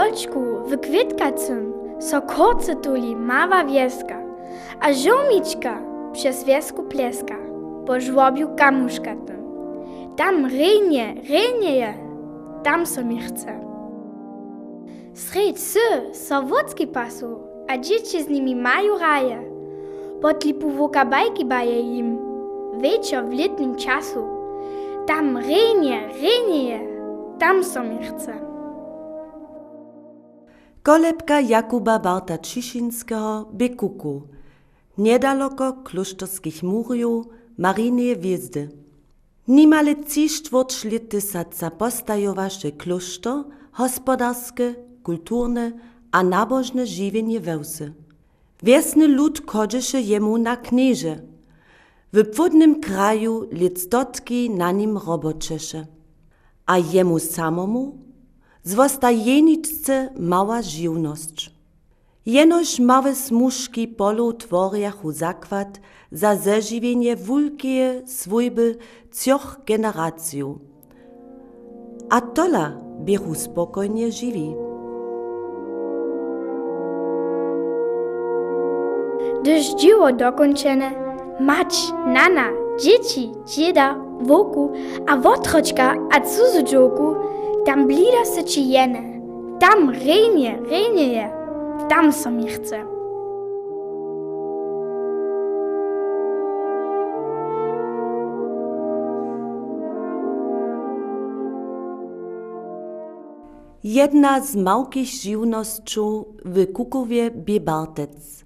Wolčku w Kwitkacym so kurce tuli mała wieska, a żołmiczka przez wiesku pleska po żłobiu kamuszkatym. Tam rejnie, tam so mi chce. Sredź so wódzki pasu, a dzieci z nimi mają raje. Potlipu woka bajki baje im, wieczor w letnim czasu. Tam rejnie, tam so mi chce. Kolebka Jakuba Barta Ciszynskiego Bekuku, niedaleko Kloštorskich murjów Marineje Wjezdy. Nimale 3/4 lety postajowaše kloštor, hospodarskie, kulturne a nabożne żywienie wełsy. Wiesny lud chodźeše jemu na knieże. W płodnym kraju lectotki na nim robočeše. A jemu samomu zwosta jeniczce mała żywność. Jenoż małe smuszki polu tworjachu zakład za zeżywienie wulkie swójby 3 generacjów. A tola biechu spokojnie żywi. Gdyż dzieło dokończone, mać, nana, dzieci, dzieda, woku, a wotroczka, a cudzołku, tam blida se ci jene, tam rejnie, tam so mi chce. Jedna z małkich żywnościów w Kukowie Biebartec,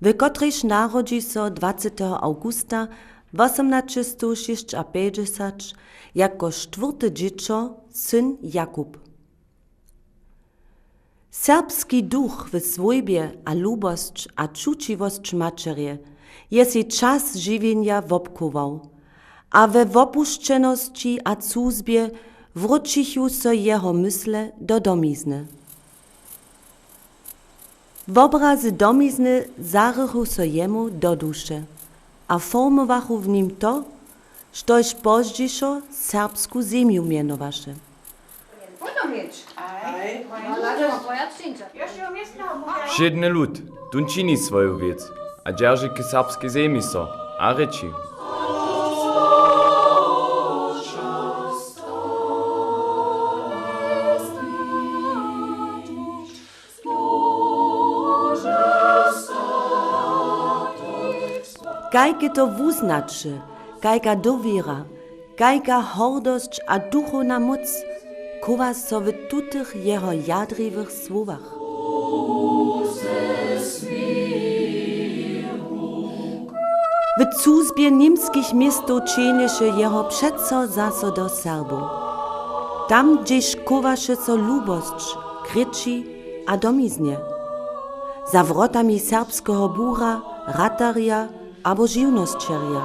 w którejś narodzi so 20. augusta 1856 jako 4. dziecko syn Jakub. Serbski duch w swojbie a lubość a czuciwość macierie je si czas żywienia wobkował, a we wopuszczeności a cuzbie wrócichu so jeho mysle do domizny. W obrazy domizny zarychu so jemu do duszy, a formowachu w nim to, štož pozdźišo serbsku ziemiu mianowaše. Všedny lud, tun čini svoju vec, a džerži k serbske zemi so, a reči. Kajke to wuznače, kajka dowiera, kajka hordość a duchowna moc, kowa so w tutych jeho jadriwych słowach. W cuzbie niemskich miastów czynieše jeho przeco zaso do Serbów. Tam, gdzieś kowaše so lubość, kryczy a domiznie. Za wrotami serbskiego bura, rataria abo żywnościerja.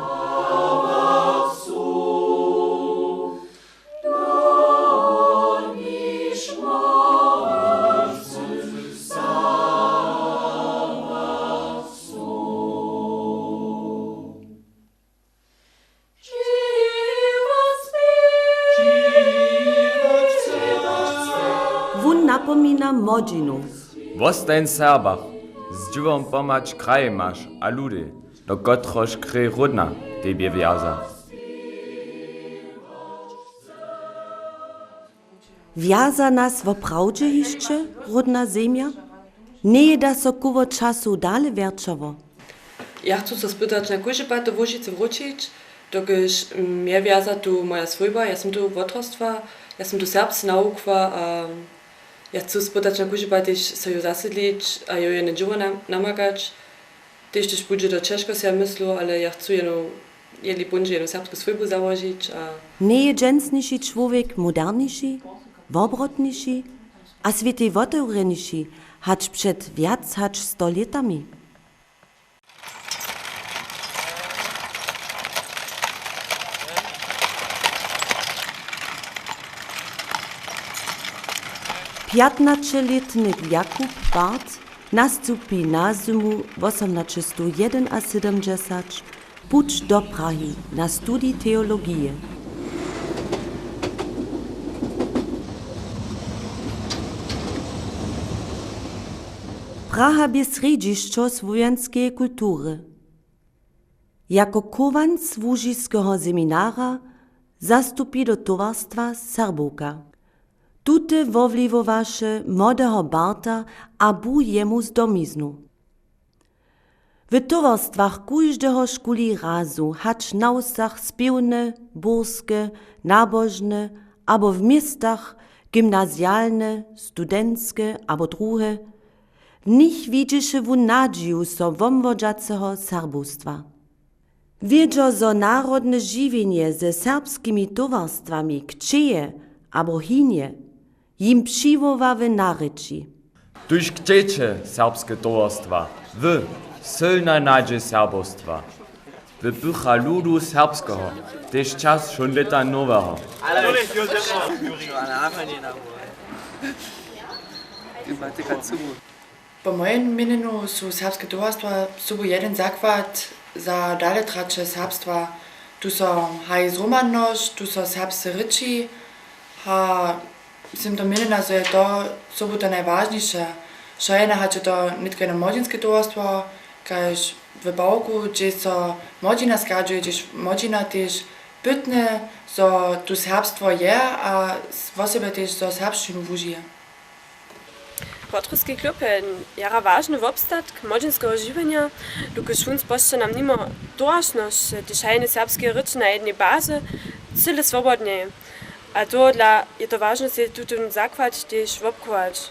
Wun napomina Modzinu. Wostajn Serbach, z dziwom pomać kraje masz, a ludy, do kotroż kry rodna, tebie wiaza. Wjaza nas woprawdźe jeszcze, rodna ziemia? Nie da so koło czasu dale werczowo. Ja chcę się spytać, na kójże pato Włożyce wrócić, dokiż mnie wjaza tu moja swojba, ja jestem tu wotrostwa, ja jestem tu serbs naukwa, a ja chcę spytać, na kójże patiš se ju zasedlić, a jo je nie dzieło namagać. Też pójdzie do Czeszko, ja myślę, ale ja chcę jeli bundzie jedną serbską swojbu założyć. Nie je dżensniejszy człowiek moderniejszy, wobrotniejszy, a świetej wotewreniejszy, hacz przed wiac hacz 100 latami. Piętnastoletny Jakub Bart nastupi na zimu 1871 puć do Prahy na studii teologii. Praha bie središćo słowiańskiej kultury. Jako kowanc łužiskiego seminara zastupi do towarstwa Serbowka. Tute wowliwowaše młodego Barta a bu jemu z domiznu. W towarstwach każdego szkuli razu, hacz na usach spiewne, burskie, nabożne, abo w miastach gimnazjalne, studenckie, abo druhe, w nich widzisze w nadzieju so womwodżacego serbostwa. Wiedzio, zo narodne żywienie ze serbskimi towarstwami kcieje abo hinie, jim przywoławy naryci. Durch kciecie serbskie towarstwa, wy, silna nadzie serbostwa. Wy bycha ludu serbskiego, też czas schon leta nowego. Po mojem mieniu są serbskie towarstwa sobą jeden zakład za dalej tracze serbstwa. Tu są zrumaność, tu są serbskie ryczy, a jestem to mienia, że to sobą to najważniejsze. Szajena hacie to nie tylko młodzieńskie towarstwo, każ w Bałku, gdzie so młodzina skadzuje, gdzie młodzina też pytne, że tu serbstwo je, a w sobie też so serbszczynu wużyje. Podruski klub je jara ważny wobstatk młodzieńskiego żywienia, dokąd szwunc poszcze nam nimo dorażność, dyszajne serbskie ryczy na jednej bazie, cyle swobodnie. A to dla je to ważne, że tu ten zakład też wobkować.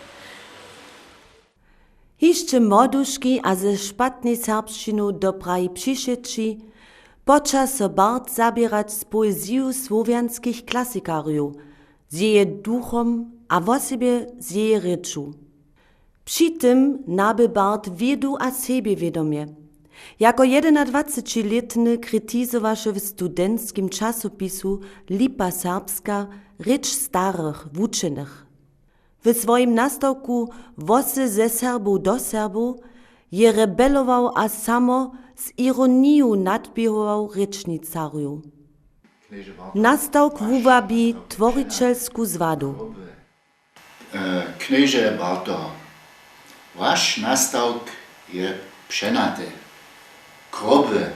Hišće moduški a ze špatnej serbščinu do Prahy přišeći, poča so Bart zabierać z poeziju słowianskich klasikarju, z jeje duchom a wosebie z jeje ryczu. Przy tym naby Bart wiedu a siebie wiedomie. Jako 21-letny krytyzowaše w studenckim czasopisu Lipa Serbska rycz starych, wučenych. W swoim nastawku Wosy ze Serbów do Serbów je rebelował a samo z ironią nadbiehował rycznicariu. Nastawk wuwabi tworicielsku zwadu. Knieże Barto, wasz nastawk je przenaty, kroby,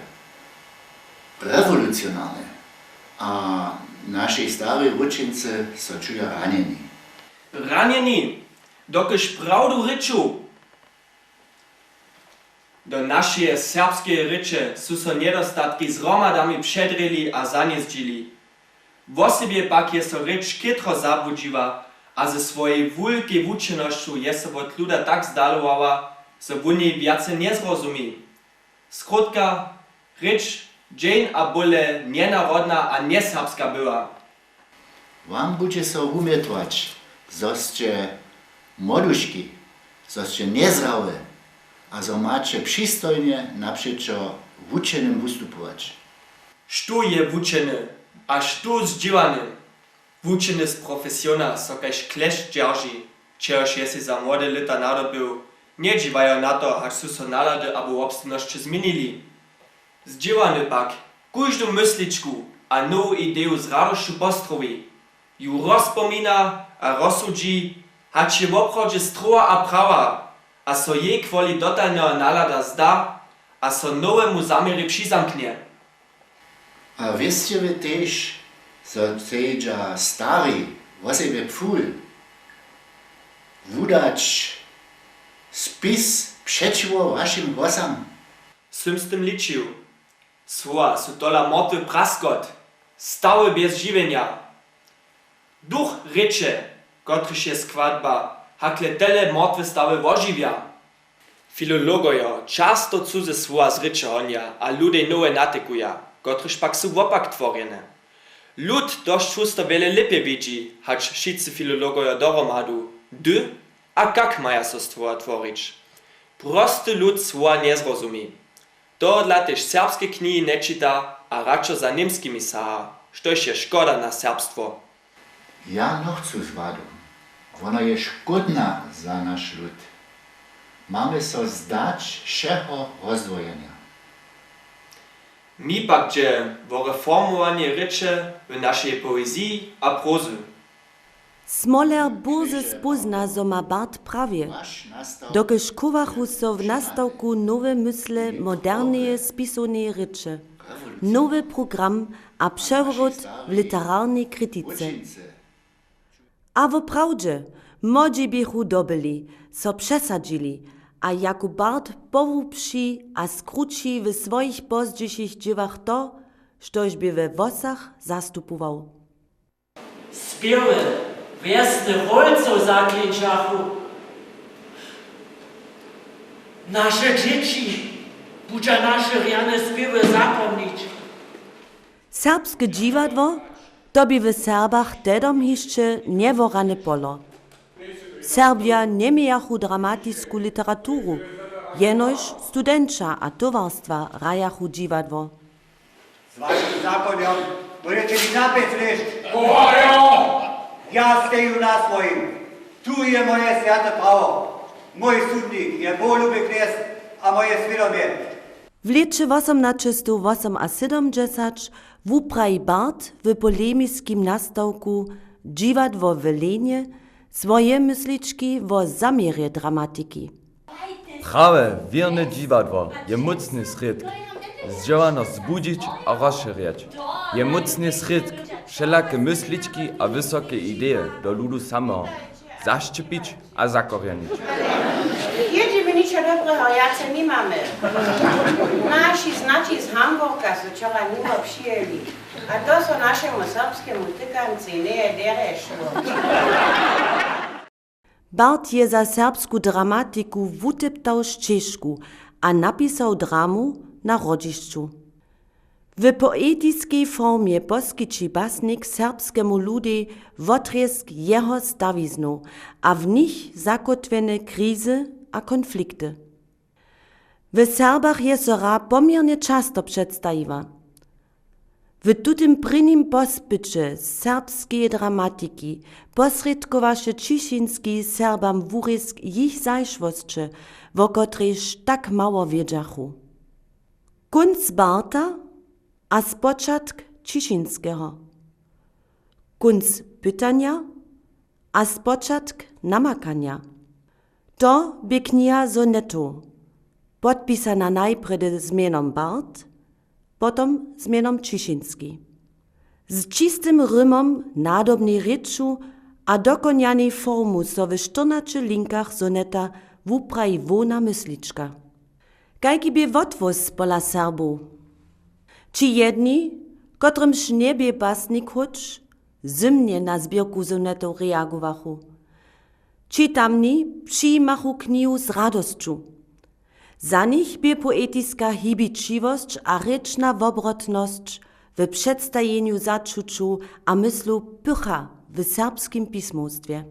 rewolucjonalny, a nasi starzy ucznicy są czują ranieni. Ranjeni, dokiż prawdu ryczu. Do nasze serbskie rycze su so niedostatki z romadami przedreli a zanieździli. W osobie pak je so rycz kitro zabudziła, a ze swojej wulkiej wučenościu je so od luda tak zdalowała, że wuni więcej nie zrozumi. Skrótka, rycz, dzień a bole nienarodna a nieserbska była. Wam będzie so umietować, zoście moduszki, zoście niezrały, a zo macie przystojnie naprzeciwko wuczenym wystupować. Sztu je wučeny, a sztu zdziwany. Wučeny z profesjona, so kaž klešč dzierży, čehož je si za młode lata nadobył. Nie dziwają na to, aż su so nalady abo obstawności zmienili. Zdziwany pak, każdą myśliczku a nową ideę z radością postrowi. Ju rozpomina a rozsudzi, hać się w obchodzie stroa a prawa, a so jej kwoli dotalnego nalada zda, a so nowemu zamiery przyzamknie. A wiecie wy też, że teďa stary, wosebie pful, wudać spis przeciwko waszym głosam. Swym z tym liczył. Słowa su tola mortwy praskot, stały bez żywienia. Duch rycze, kotryż je składba, hakle tele mortwe stały ożywia. Filologojo często cudze słowa z rycze honia, a ludzie nowe natykuja, kotryż pak su wopak tworjene. Lud dość chusto wiele lepiej widzi, hacz wszyscy filologojo doromadu, dy a kak maja so słowa tvorić. Prosty lud słowa nie zrozumi. To dla też serbskie knihy nie czyta, a raczej za niemskimi saha, štož je škoda na serbstwo. Ja no chcę z wadą. Ona je szkodna za nasz lud. Mamy so zdać wszego rozdwojenia. Mi pak dże o reformowanie rycze w naszej poezji a prozy. Smoler burze spozna, zo ma Bart prawie. Dokelž kowachu so w nastawku nowe mysle, moderne spisowne rycze, nowy program a przewrót w literarnej krytyce. A w prawdzie, młodzi biechu dobyli, so przesadzili, a jako Bart powłupszy a skróci w swoich pozdziejszych dziewach to, štož by we włosach zastupował. Spiewy, wiesne rolco zaklęczachu. Nasze dzieci, budzia nasze rjane spiewy zapomnieć. Serbskie dziwadło to by w Serbach dedom jeszcze nieworane polo. Serbia nie miachu dramatisku literaturu, jenož studenča a towarstwa rajachu dziwadło. Z waszym zakoniem możecie mi napiec liść. Ja steju na swoim. Tu je moje święte prawo. Mój sudnik je boluby kres, a moje świadomie. W lecie 1878 wupraji Bart w polemiskim nastawku dziwadło w Lenie swoje mysliczki wo zamierje dramatiki. Prawe, wierne dziwadło je mocny schrytk. Zdziała nas zbudzić a rozszerjać. Je mocny schrytk, wszelakie mysliczki a wysokie idee do ludu samego zaszczepić a zakorzenić. Jedziemy nic dobrego, jace nie mamy. Nasi znaci z Hamburga są wczoraj niebo przyjęli, a to są naszemu serbskiemu tykancy nie dereszło. Bart je za serbsku dramatiku wuteptał z Czeszku, a napisał dramu na rodzišću. W poetiskiej formie poskyči basnik serbskemu ludi wotrjesk jeho stawiznu, a w nich zakotwene krizy a konflikty. W Serbach je sora pomiernie często przedstawiwa. W tutym prynim pospycie serbskiej dramatiki posredkowaše Ciszynski Serbam wurisk ich zajszwostcze, wo kotrež tak mało wiedziachu. Kunc Barta a spočatk Ciszynskiego. Kunc pytania a spočatk namakania. To by kniha sonetu, podpisana najpredy zmienom Bart, potom zmienom Ciszynski. Z czystym rymom, nadobnej ryczu a dokonjanej formu so w 14 linkach soneta wupraji wona mysliczka. Kajki by wotwóz pola Serbu? Ci jedni, kotrymż nie by basnik choć, zymnie na zbierku sonetów reagowachu. Ci tamni przyjmachu knihu z radosću. Za nich by poetiska hibičivost a rečna wobrotność w przedstawieniu zaczuciu a myslu pycha w serbskim pismostwie.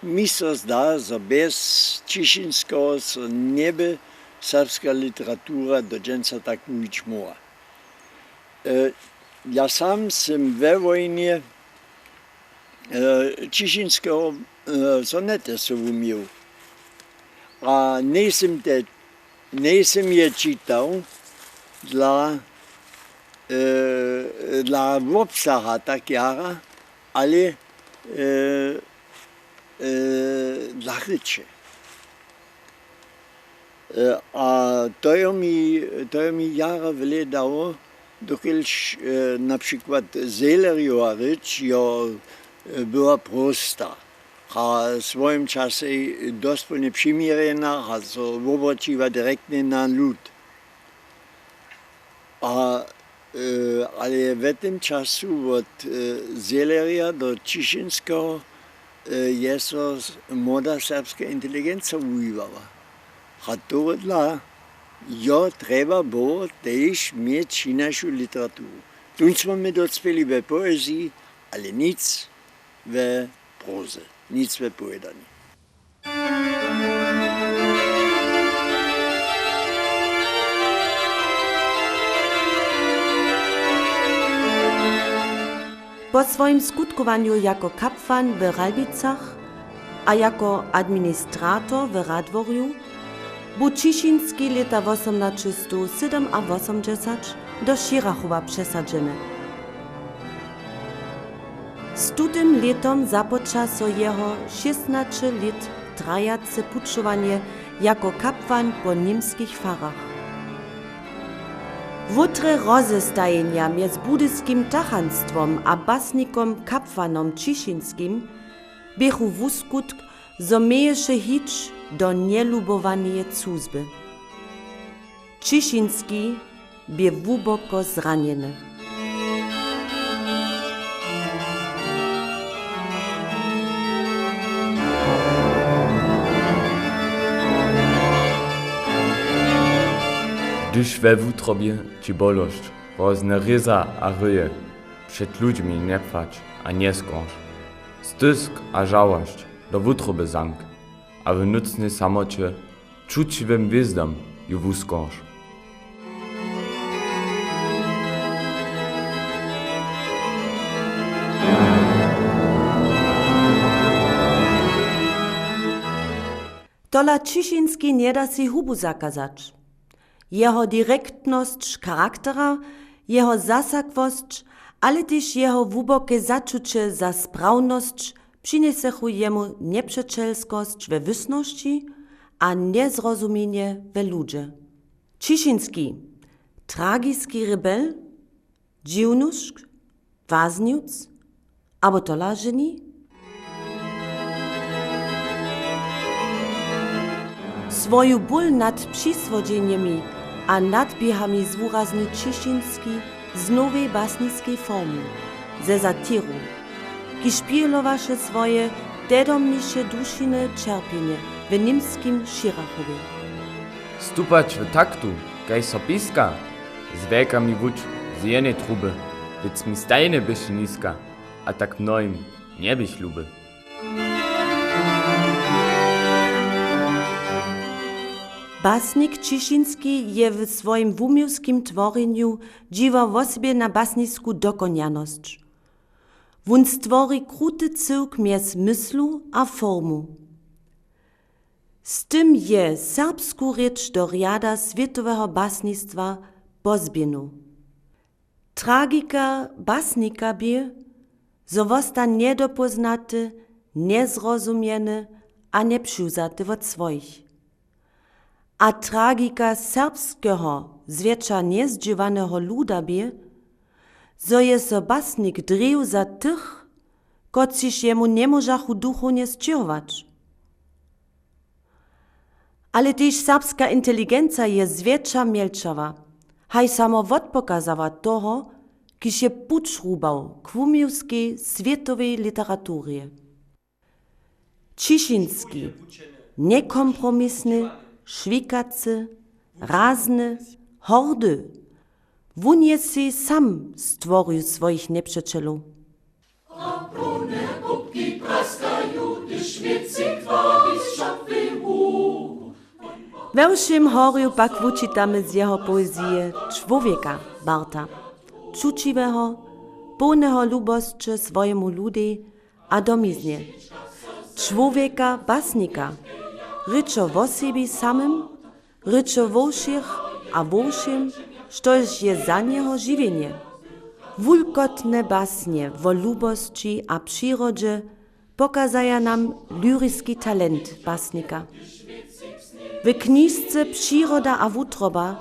Mi se zda, że bez Ciszynskiego nie by serbska literatura do dżęca tak mówić mogła. Ja sam sam we wojnie Ciszynskiego sonety sobie umiał, a nie sam je czytał dla obsaha tak jara, ale dla ryczy. A to mi jara wiele dało, dokielž na przykład Zeleriova rycz była prosta. A w swoim czasie dosłownie przymierena, a so obraciła direktnie na lud. Ale w tym czasu od Zeleria do Ciszynskiego jest młoda serbska inteligencja używała. A to dla trzeba było też mieć naszą literaturę. Tu mamy docpeli w poezji, ale nic w proze, nic w pojedaniu. Po swoim skutkowaniu jako kapłan w Ralbicach a jako administrator w Radworju był Ciszynski lata 1887 do Sirachowa przesadzony. Z tutym letom započa so jeho 16 lat trajace pučovanie jako kapłan po niemskich farach. Wutre rozestajenia między budyskim tachanstwom a basnikom kapłanom Cieszyńskim biechu w uskutk, zo mieješe hić do nielubowanie cuzby. Cieszyński bie głęboko zraniony. Gdyż we wutrobie ci bolość, rozne ryza a ryje, przed ludźmi nie płacz, a nie skąż. Stysk a żałość do wutroby zank, a w nucnej samocie czuciwym wizdom ju wuskąż. Tola Cieszyński nie da si hubu zakazać. Jeho direktność charaktera, jeho zasakwość, ale też jeho głębokie zaczucie za sprawność przyniesechu jemu nieprzeczelskość we wysności, a niezrozumienie we ludzie. Cieszyński, tragiski rebel, dziwnuszk, wazniuc, abo tola geni? Swoju ból nad przyswodzeniami a nadbiehami zwurazni Cieszyński z nowej basnickiej formy, ze satiru, ki szpielowaše swoje dedomniejsze dušine cierpienie w niemskim Schirachowie. Stupać w taktu, kaj sopiska, z wiekami wódź z jednej truby, więc mi stajne byś niska, a tak mnoim nie byś luby. Basnik Cieszyński je w swoim wumiłskim tworeniu dziwa w sobie na basnicku dokonjaność. Wun stwori kruty cyłk międz myslu a formu. Z tym je serbsku rzecz do riada światowego basnictwa pozbienu. Tragika basnika bie, zo wosta niedopoznaty, niezrozumieny a nepřiwzaty od swoich. A tragika serbskiego, zwietrza niezdziewanego luda bie, zo je so basnik dreł za tych, kociż jemu nie możachu duchownie zcierować. Ale też serbska inteligencja je zwietrza mielczawa, haj samo odpokazała toho, kiż je pucz rubał k wumiłskiej światowej literaturie. Cieszyński, niekompromisny, švikacy, razny, hordy. Wun je si sam stworzył swoich neprzeczelów. A brune kubki praskają, gdyż wiecek wody z szapy łuk. We všem horju pak wučitamy z jeho poezije człowieka Barta, czuciwego, pełnego lubosće swojemu ludi a domiznie. Człowieka basnika, ryczo wo sebi samym, ryczo wo všich a wo všim, štož je za něho žiwienie. Wulkotne basnie wo lubosći a przyrodzie pokazaja nam lyriski talent basnika. W knižce Przyroda a wutroba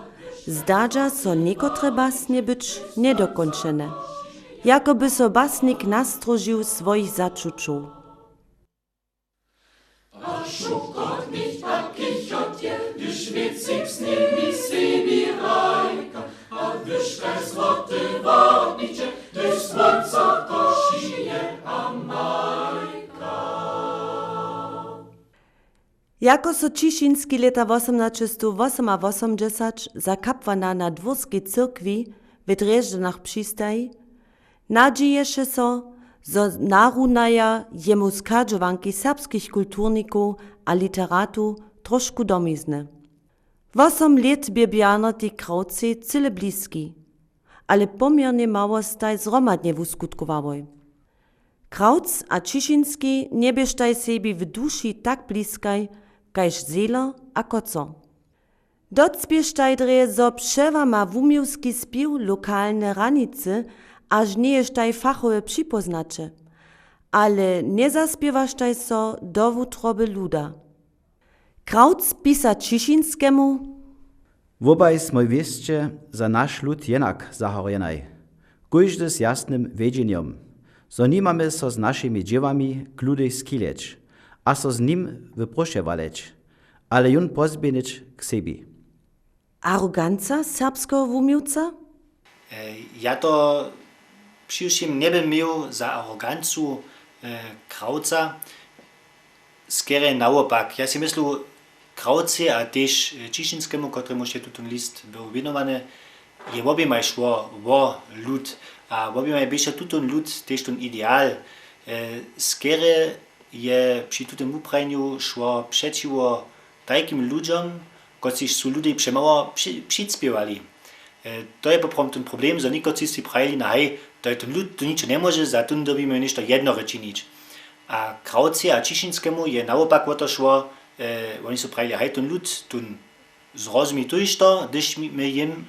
zdadza so niekotre basnie być niedokończone, jakoby so basnik nastrožił swoich zaczuciów. A szukot nicht a kichot je, gdyż wiecek z nimi sebi rajka, a wyszkaj złoty wodnicze, gdyż słońca koszije a majka. Jako so Cieszyński leta 1888 za kapłana na dworskiej cyrkwi w Dreżdżanach przystaj, nadzieješe so, zo narunaja jemu skadżowanki serbskich kulturników a literatu troszku domizne. 8 lat biebiano ti krauci cyle bliski, ale pomiernie mało staj zromadnie wuskutkowały. Krauc a Cieszyński nie biesztaj sebi w duszy tak bliskaj, kajż zela a koco. Docpiesztaj dreje, zo przewa ma wumiłski spił lokalne ranice, aż nie jesztaj fachowe przypoznacze. ale nie zaspiewaštaj so do wutroby luda. Krauc pisa Ciszynskemu: Wobaj smoj wieście za nasz lud jenak zahorjenaj, kójżdy z jasnym wiedzeniem, so nimamy so z naszymi dziewami kludy skileć, a so z nim wyproszewaleć, ale jun pozbienić k sebi. Aroganca serbskiego wumiłca? Ja to przyjrzym nie bym miał za arogancu Krauca, skiery naopak. Ja si myślę, Krauce a też Ciszynskemu, któremu się tutun list był winowany, je obie szło o lud, a obie беше tutun lud też ten ideal. Skiery je przy tutym upraniu szło przeciwko takim ludziom, którzy są ludzie przemało przyspiewali. To je poprom ten problem, że niektórzy si prajeli na hej, to je ten lud to nič nie może, za tym dobimy nešto jedno czynić. A Krauce a Ciszynskemu je naopak o to szło, oni so prajeli, hej, ten lud, ten zrozumí to, když my jem,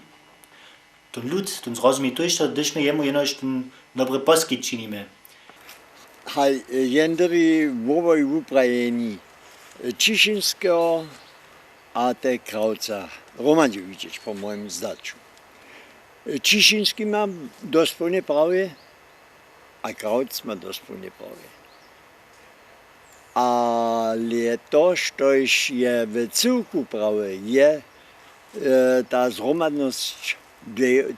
ten lud, ten zrozumí to, když my jemu jenož ten dobry poskyt činíme. Hej, jenderi vovoj uprajení Ciszynského a te Krauca Romanjovičić, po mojem zdaču. Ciszynski ma doslovne prawie, a Krauc ma doslovne prawie. Ale to, što je v celku prawie, je ta zhromadność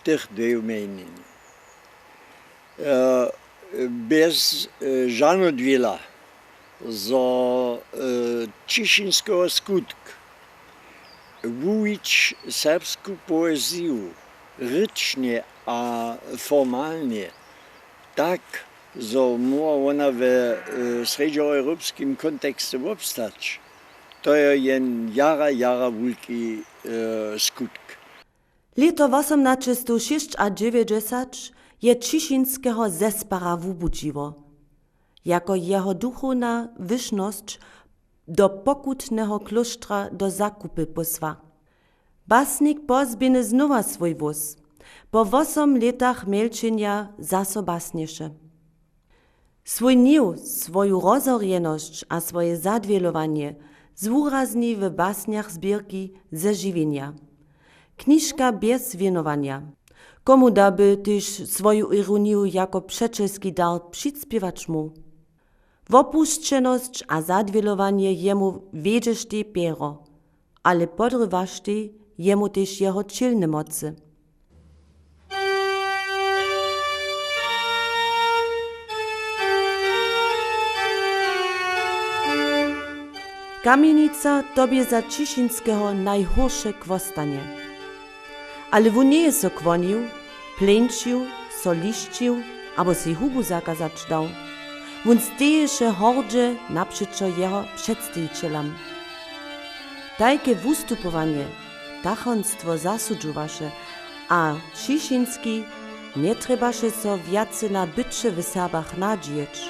tych dveh menin. Bez žádného dvěla za Ciszynského skutk vůjič serbskou poeziju ryčně a formálně tak, že může ona ve středoevropském kontextu obstać. To je jen jara velký skutk. Leto 1896 je Ciszynského zespara wubudziło, jako jeho duchowna wyżność do pokutnego klosztra do zakupy posła. Basnik pozbieny znowa swój wóz, po 8 latach milczenia zaso basniesze. Swój niu, swoją rozorjeność a swoje zadwielowanie zwurazni w basniach zbierki ze żywienia. Kniżka bez wienowania. Komu daby tyż swoją ironię jako przeczeski dar przyspiewać mu? Wopuszczeność a zadwielowanie jemu wiedziesz ty piero, ale podrywasz ty jemu też jeho czylne mocy. Kamienica tobie za Ciszynského najhorsze kwostanie. Ale won nie jest so kwonił, plęczył, so liścił, abo si hubu zakazać dał. Won steješe hordzie naprzeczo jeho przedstawicielom. Tajke wustupowanie, tachonstwo zasudżowaše, a Ciszynski nie trebaše so wiace na bycze w Serbach nadzieć.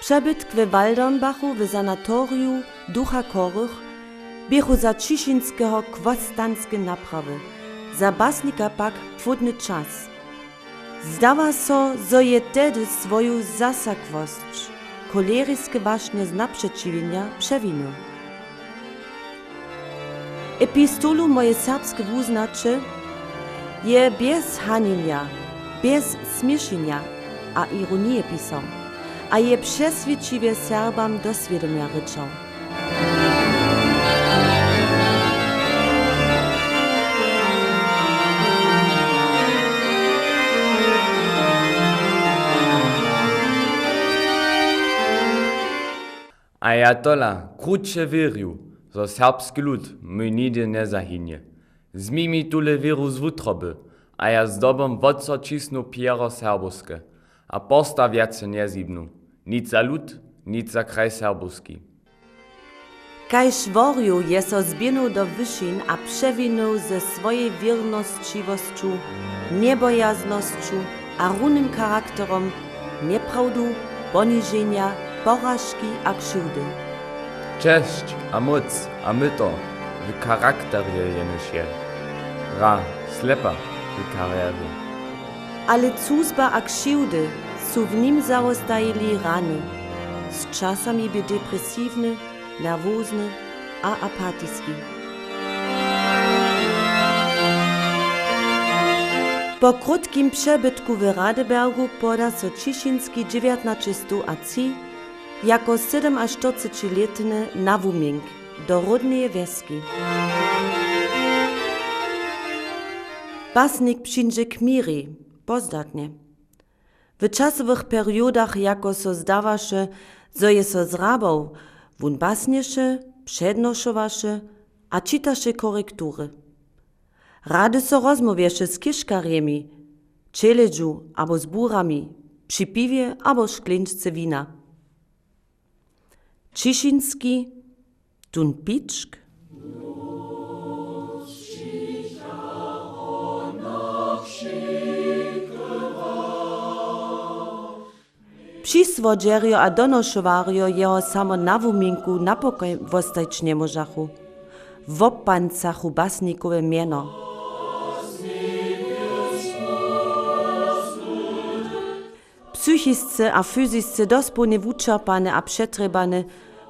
Przebytk w Waldernbachu w sanatoriu Ducha Korych biechu za Ciszynského kwostanskie naprawy, za basnika pak płodny czas. Zdawa so, zo je tedy swoją zasakwość, choleryskie waśnie z naprzeciwienia przewinął. Epistolu moje serbskie wuznacze je bez hanienia, bez śmieszenia a ironie pisał, a je przeswieciwie Serbam do świadomia ryczał. A ja tola krótsze wierju, że serbski lud mój nigdy nie zahynie. Zmi mi tule wieru z wutroby, a ja zdobom wodco cisnu piero serbuskie, a posta wiace nie zibnu. Nic za lud, nic za kraj serbuski. Kaj szworju je so zbienął do wyszin a przewinął ze swojej wiernościwością, niebojaznością a runym charakterom nieprawdu, poniżenia, porażki a krzywdy. Cześć, a moc, a myto, w charakterze jenyś je. Ra, slepa. w karierze. Ale cuzba a křivdy su w nim zaostajili rany. Z czasami by depresywny, nerwozny a apatijski. Po krótkim przebytku w Radebergu poda so Ciszynski 1903 jako 47-letny na Wuming do rodnej wieski. Basnik przyjdzie k miri, pozdatnie. W czasowych periodach jako so zdawaše, zo je so zrabał, wun basnieše, przednoszowaše a čitaše korektury. Rady so rozmówieše z kiszkariemi, czeledżu abo z burami, przy piwie abo szklinczce wina. Ciszynski, tun piczk, Přisvodžerjo a donošovarjo jeho samo na Wuminku napokoj vostać nie możachu. W opancachu basnikowe mieno. Psychisce a fysisce dospone wučerpane a przetrebane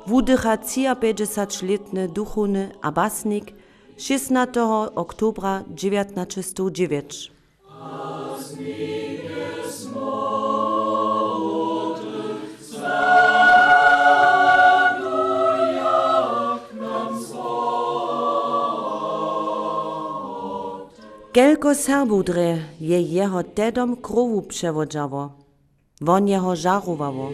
wudycha 53-letny duchowny a basnik 16 oktobra 1909. Kelko Serbudre je jeho dedom krowu przewodziało. Won jeho żarowało.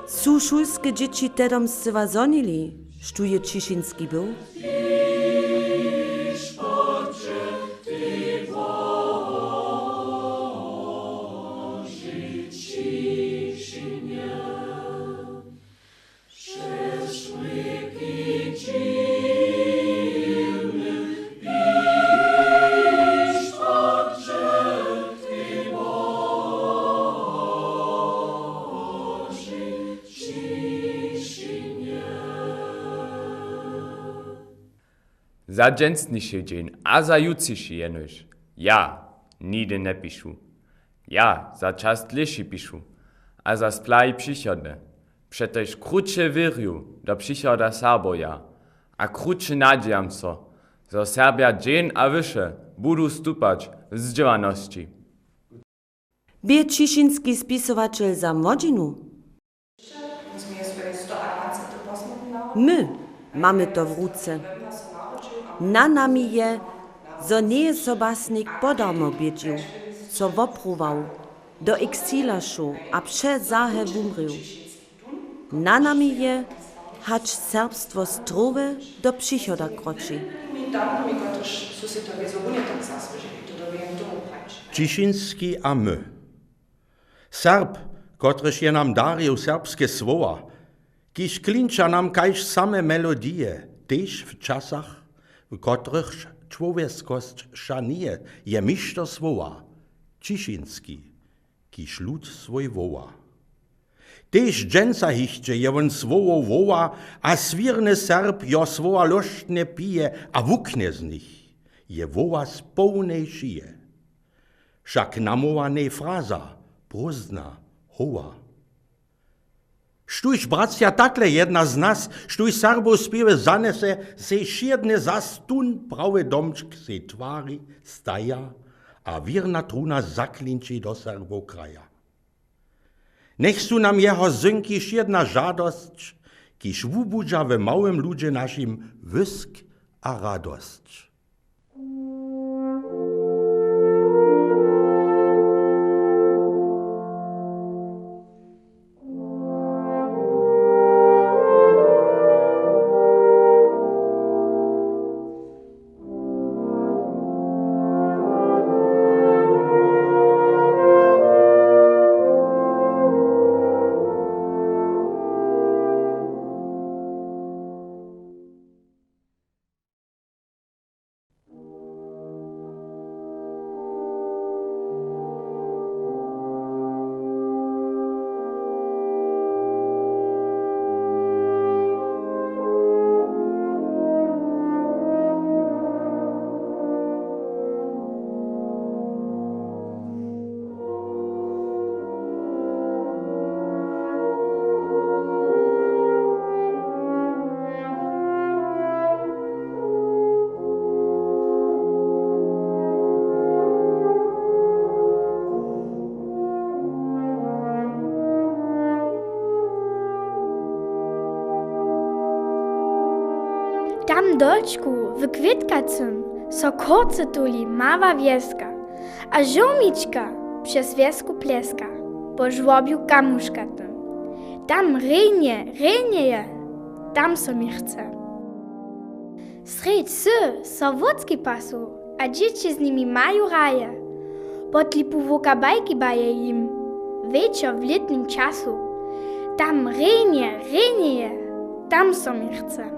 Su szulskie dzieci dedom zcywa zonili, sztuje Ciszynski był? Za dżęsniejszy dzień, a za jutrzejszy jenoś. Ja nigdy nie piszę. Ja za czas dlejszy piszę, a za splaj przychodne. Przecież krótsze wierju do przychoda Serboja, a krótsze nadziejam so, że Serbia dzień a wyższe budu stupać z działalności. Bie Ciszynski spisowaciel za młodzinu? My mamy to w ruce. Na nami je, zo nie so basnik podarmo biedził, so wopruwał, do exilašu a před zahe wumrył. Na nami je, hacz serbstwo strowe do przychoda kroczy. Ciszynski a my. Serb, kotryż je nam darił serbskie słowa, kiż klincza nam kajż same melodije, tež w czasach, w kotrych człowieckość szanuje, je miszto słowa, Ciszynski, kiż lud swój woła. Tež dżęca hichcze je won słowo woła, a swirny Serb jo słowa loštne pije, a wuknie z nich, je woła z pełnej szyje. Však namowanej fraza, prózdna, hoła. Štuž, bracia, takle jedna z nas, štuž Serbov spiewe zanese, se šiedne zastun prawe domčk se tvári, staja, a wirna truna zaklinči do Serbov kraja. Nech su nam jeho zynki šiedna žadosť, kiž wubudža we małym ludzie naszym wysk a radosť. Tam dolčku w Kwitkacym so kurce tuli mała wieska, a żołmiczka przez wiesku pleska po żłobiu kamuszkatym. Tam rejnie, tam so mi chce. Sredź so wódzki pasu, a dzieci z nimi mają raje. Potlipu wokabajki baje im, wieczor w letnim czasu. Tam rejnie, tam so mi chce.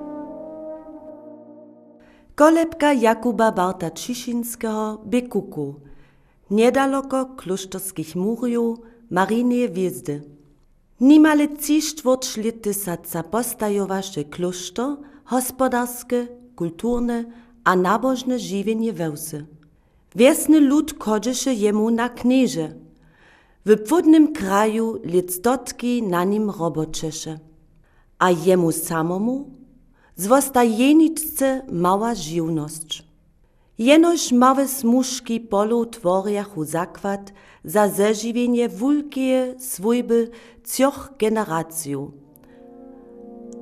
Kolebka Jakuba Barta Ciszynskiego by Kuku, niedaleko kloštorskich murjów Marineje Wjezdy. Nimale 3/4 lety sa postajowaše kloštor, hospodarskie, kulturne a nabożne żywienie wełsy. Wiesny lud chodźeše jemu na knieże. W płodnym kraju lectotki na nim robočeše. A jemu samomu zwosta jeniczce mała żywność. Jenoż małe smuszki polu tworjachu zakład za zeżywienie wulkie swójby 3 generacjów.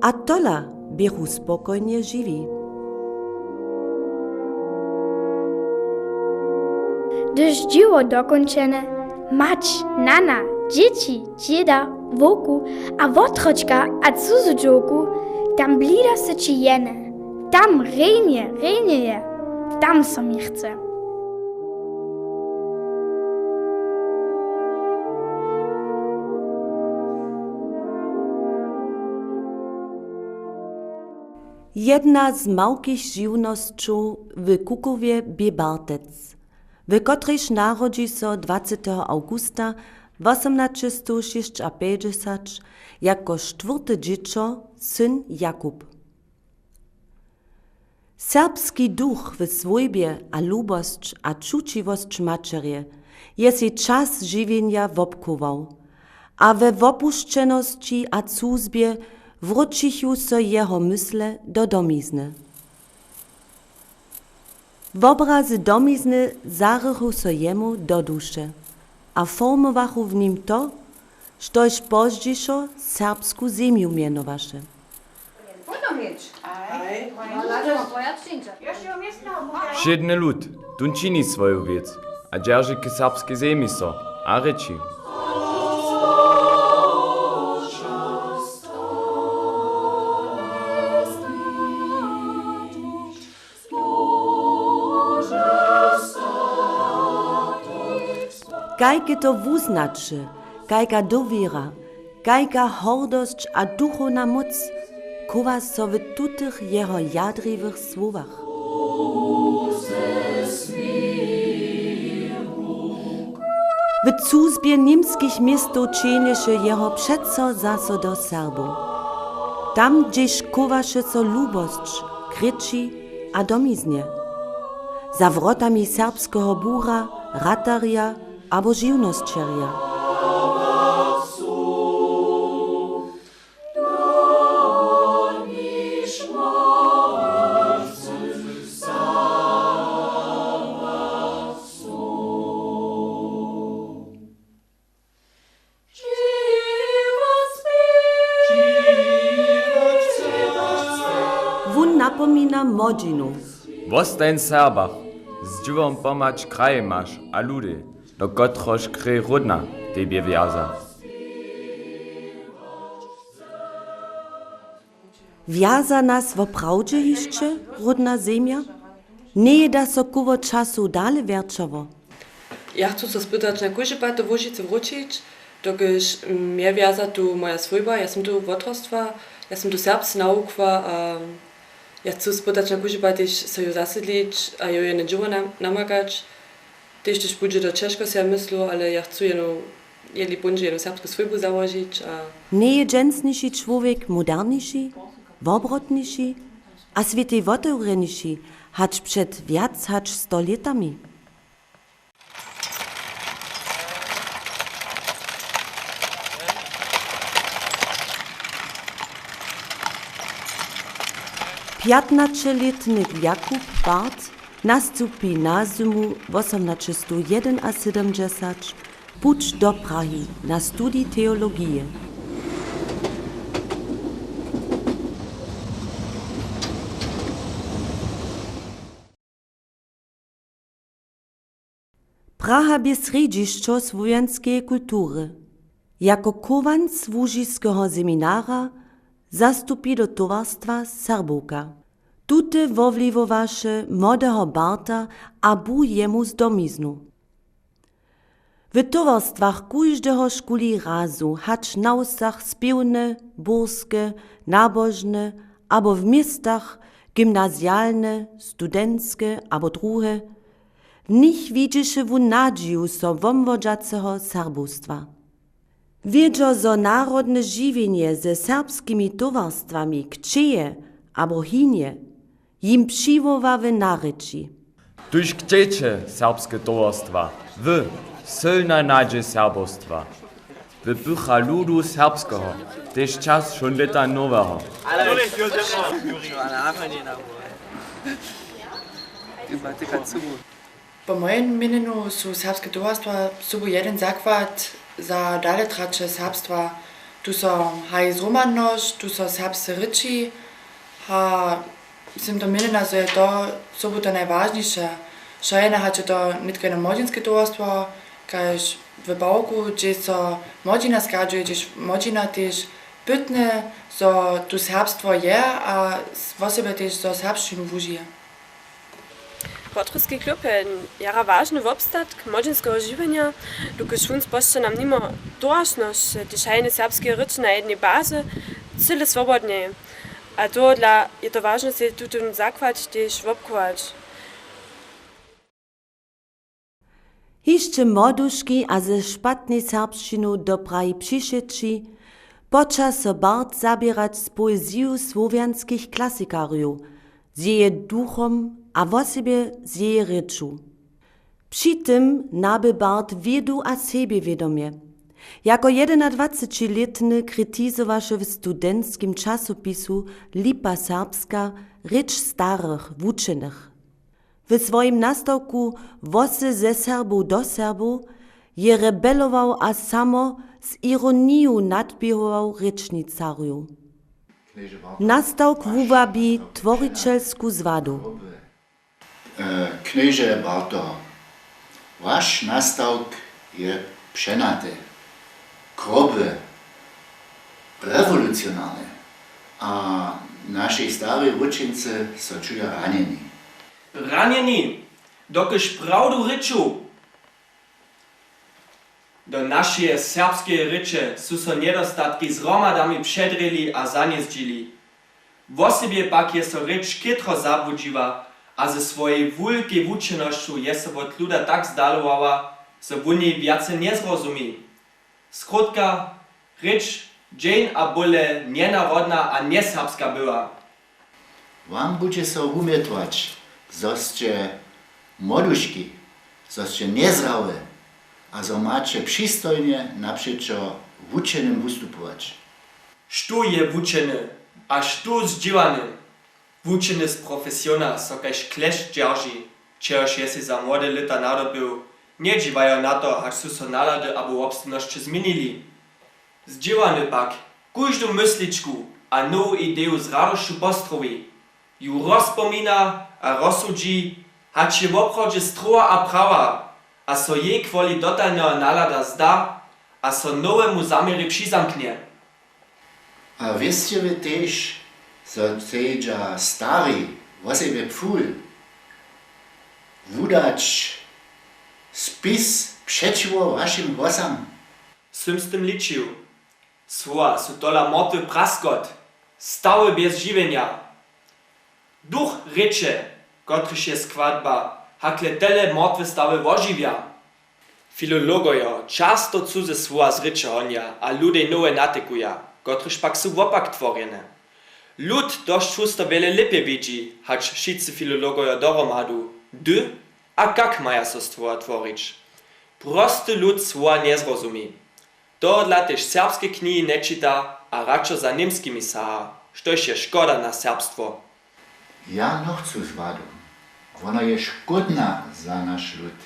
A tola biechu spokojnie żywi. Gdyż dzieło dokończone, mać, nana, dzieci, dzieda, woku, a wotroczka, a cudzołku, tam blida se ci jene, tam rejnie, tam so mi chce. Jedna z małkich żywnościów w Kukowie by Bartec, w którejś narodzi so 20. augusta 1856 jako 4. dziecko syn Jakub. Serbski duch w swojbie a lubość a czuciwość maczerie je si czas żywienia wobkował, a we wopuszczeności a cuzbie wrócichu so jeho mysle do domizny. W obrazy domizny zarychu so jemu do dusze, a formowachu w nim to, štož pozdźišo serbsku ziemiu mianowaše. Všedny lud, tun čini svoju vec, a drži k serbski zemi so, a reči. Kajke to wuznače, kajka dowiera, kajka hordość a duchowna moc, kowa so w tutych jeho jadriwych słowach. W cuzbie niemskich miastów czynieše jeho přeco zaso do Serbów. Tam, gdzieś kowaše so lubość, kryczy a domiznie. Za wrotami serbskiego bura, rataria abo żywnościerja. Wun napomina modzinu. Wostań Serbach, z dziwą pomać kraje masz, a ludy, do kotroż kry rodna, tebie wiaza. Wiaza nas woprawdźe jeszcze, rodna ziemia? Nie da so koło czasu dalej wierczowo. Ja chcę się spytać, na kujże pato Wóżice wrócić, dokiż mnie wiaza tu moja swojba, ja sam tu wotrostwa, ja sam tu serbscy naukwa, ja chcę spytać, na kujże patiš se ju zasedlić, a jo je ne dživo namagać. Też też będzie do Czeszko się myślą, ale ja chcę jeli bunże jedną serbską swojbu założyć. Nie je dżensniejszy człowiek moderniejszy, wobrotniejszy, a świetej wotewreniejszy, hacz przed wiac hacz 100 latami. Piętnastoletny Jakub Bart nastupi na zimu 1871 puć do Prahy na studii teologii. Praha bie središćo słowiańskiej kultury. Jako kowanc łužiskiego seminara zastupi do towarstwa Serbowka. Tute wowliwowaše młodego Barta a bu jemu z domiznu. W towarstwach każdego szkuli razu, hacz na usach spiewne, burskie, nabożne, abo w miastach gimnazjalne, studenckie, abo druhe, w nich widzisze w nadzieju so womwodżacego serbostwa. Wiedzio, zo narodne żywienie ze serbskimi towarstwami kcieje, abo hinie, jim przywoławe naryci. Tuż chcecie serbskie towarstwa, wy, silna nadzieja serbostwa. Wy pycha ludu serbskiego, też czas schon leta nowego. Po mojem mieniu są serbskie towarstwa sobą jeden zakład za dalej tracze serbstwa. Tu są zromadność, tu są serbskie ryczy, a jestem to mienia, że to sobą to najważniejsze. Szajena hacie to nitko na młodzieńskie towarstwo, każ w bałku, gdzie so młodzina skadzuje, gdzie młodzina też pytne, że tu serbstwo je, a w sobie też so serbszczyn wužije. Potruski klub je jara ważny wobstatk młodzieńskiego żywienia, dokąd szwunc poszcze nam nimo dorażność, dyszajne serbskie ryczy na jednej bazie, cyle swobodnie. A to dla je to ważne, że tu ten zakład też wobkować. Hiszcze młoduszki a ze szpatnej serbszczynu do Prahy przyszedłszy, poča so Bart zabierać z poezją słowiańskich klasikariów, z jej duchom a w sobie z jej ryczu. Przy tym naby Bart wiedu a siebie wiadomie. Jako 21-letny krytyzowaše w studenckim czasopisu Lipa Serbska rycz starych, wučenych. W swoim nastawku Wosy ze Serbów do Serbów je rebelował a samo z ironią nadbiehował rycznicariu. Nastawk wuwabi tworicielsku zwadu. Knieże Barto, wasz nastawk je przenaty, kroby, rewolucjonalny, a nasi starzy ucznicy są czują ranieni. Ranieni, dokiż prawdu ryczu. Do naszej serbskiej ryczy są niedostatki z romadami przedryli a zanieździli. W osobie pak jest to rycz kitro zabudziła, a ze swojej wielkiej wučenością jest to od luda tak zdalowała, że w niej więcej nie zrozumie. Skrótka, rycz dzień a byle nienarodna a nieserbska była. Wam będzie so umietować, zoście młoduszki, zoście niezrawe, a zo macie przystojnie naprzeciw wučenym wystupować. Sztu je wučeny, a sztu zdziwany. Wučeny z profesiona, so kaž klešč dzierży, čehož je si za młode lata nadobył, nie dziwają na to, aż su so nalady abo obstawności zmienili. Zdziwany pak, każdą mysliczku a nową ideę z radością postrowi, ju rozpomina a rozsudzi, hać je w obchodzie stroa a prawa, a so jej kwoli dotalnego nalada zda, a so nowemu zamiery przyzamknie. A wiecie wy też, so teďa stary, wosebie pful, wudać spis przeciwko waszym głosam. Sym z tym liczył. Słowa są tola mortwy praskot, stały bez żywienia. Duch rycze, kotryż jest składba, hakle tele mortwe stały ożywia. Filologoje często cudze słowa z rycze honia, a ludzie nowe natykuja, kotryż pak są wopak tworene. Lud dość chusto wiele lepiej widzi, hacz wszyscy filologoje doromadu, dy a jak maja so słowa tworić. Prosty lud słowa nie zrozumie. To dla też serbskie knihy nie czyta, a raczej za niemskimi saha, štož je škoda na serbstwo. Ja no chcę z wadą. Ona je szkodna za nasz lud.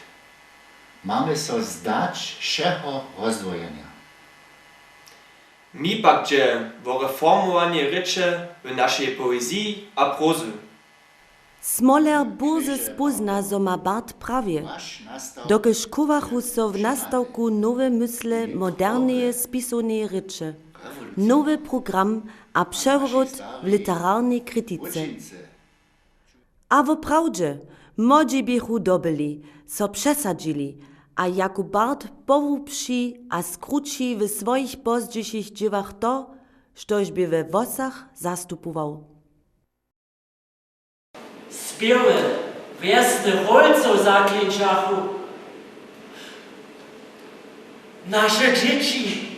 Mamy so zdać wszego rozdwojenia. Mi pak dże o reformowanie rycze w naszej poezji a prozy. Smoler burze spozna, zo ma Bart prawie. Dokež kowachu so w nastawku nowe mysle, moderne spisowne rycze, nowy program a przewrót w literarnej krytyce. A w prawdzie, młodzi biechu dobyli, so przesadzili, a jako Bart powłópsi a skróci w swoich pozdziejszych dziewach to, štož by we włosach zastupował. Spiewy, wiesne rolco zaklęczachu. Nasze dzieci,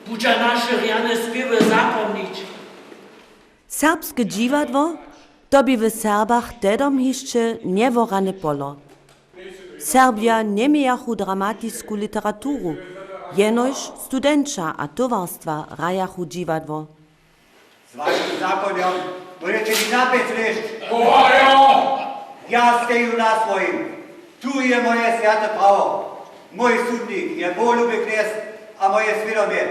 budzia nasze riane spiewy zapomnieć. Serbskie dziwadło to by w Serbach dedom jeszcze nieworane polo. Serbia nie miachu dramatisku literaturu, jenož studenča a tovarstva rajachu dziwadło. Z waszym zakoniem możecie mi napiec liść. Ja steju na swoim. Tu je moje święte prawo. Mój sudnik je Bohluby kniez, a moje świadomie.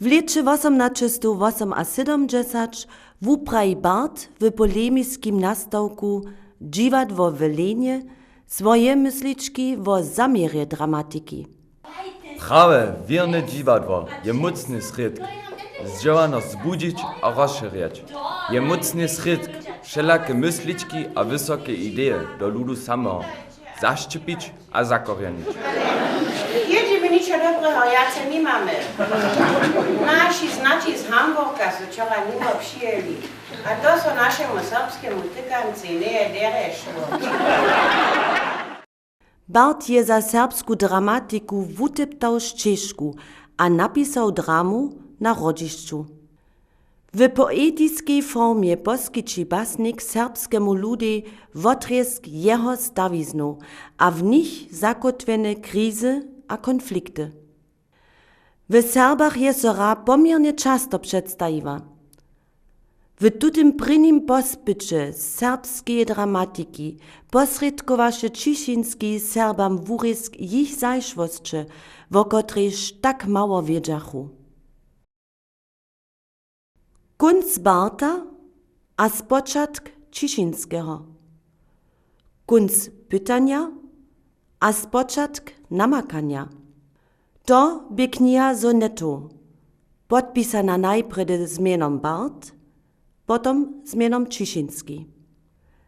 W lecie 1878 wupraji Bart w polemiskim nastawku dziwadło w Lenie swoje mysliczki o zamierze dramatyki. Prawe, wierne dziwadło je mocny schrytk. Zdziała nas zbudzić a rozszerzyć. Je mocny schrytk, wszelakie mysliczki a wysokie idee do ludu samego zaszczepić a zakorzenić. Jedziemy niczego dobrego, jace nie mamy. Nasi znaci z Hamburga są wczoraj niebo przyjęli, a to są naszemu serbskiemu tykance nie dereszło. Bart je za serbsku dramatiku wuteptał z Czeszku, a napisał dramu na rodzišću. W poetiskiej formie poskyči basnik serbskemu ludu wotrjesk jeho stawiznu, a w nich zakotvene krizy a konflikty. W Serbach je sora pomiernie często przedstawiwa. W tutym prynim pospycie serbskiej dramatyki posredkowaše Ciszynski Serbam wurisk ich zajszwostcze, wo kotrež tak mało wiedziachu. Kunc Barta a spočatk Ciszynskiego. Kunc pytania a spočatk namakania. To by kniha sonetu, podpisana najpredy zmienom Bart, potom zmienom Ciszynski.